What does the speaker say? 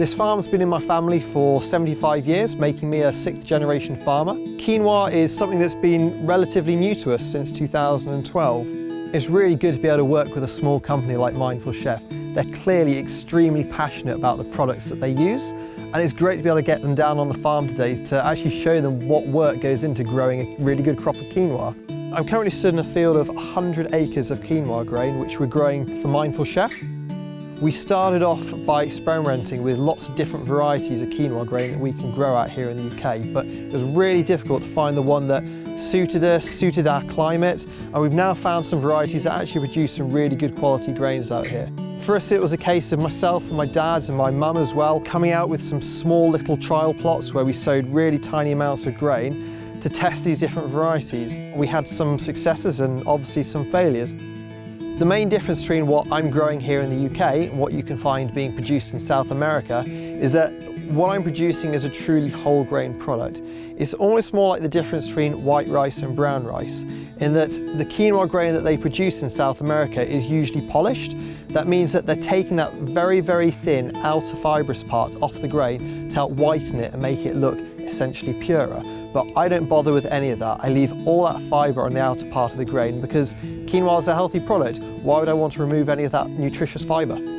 This farm's been in my family for 75 years, making me a 6th generation farmer. Quinoa is something that's been relatively new to us since 2012. It's really good to be able to work with a small company like Mindful Chef. They're clearly extremely passionate about the products that they use, and it's great to be able to get them down on the farm today to actually show them what work goes into growing a really good crop of quinoa. I'm currently stood in a field of 100 acres of quinoa grain, which we're growing for Mindful Chef. We started off by experimenting with lots of different varieties of quinoa grain that we can grow out here in the UK, but it was really difficult to find the one that suited us, suited our climate, and we've now found some varieties that actually produce some really good quality grains out here. For us, it was a case of myself and my dad and my mum as well coming out with some small little trial plots where we sowed really tiny amounts of grain to test these different varieties. We had some successes and obviously some failures. The main difference between what I'm growing here in the UK and what you can find being produced in South America is that what I'm producing is a truly whole grain product. It's almost more like the difference between white rice and brown rice, in that the quinoa grain that they produce in South America is usually polished. That means that they're taking that very, very thin outer fibrous part off the grain to help whiten it and make it look essentially purer. But I don't bother with any of that. I leave all that fibre on the outer part of the grain because quinoa is a healthy product. Why would I want to remove any of that nutritious fibre?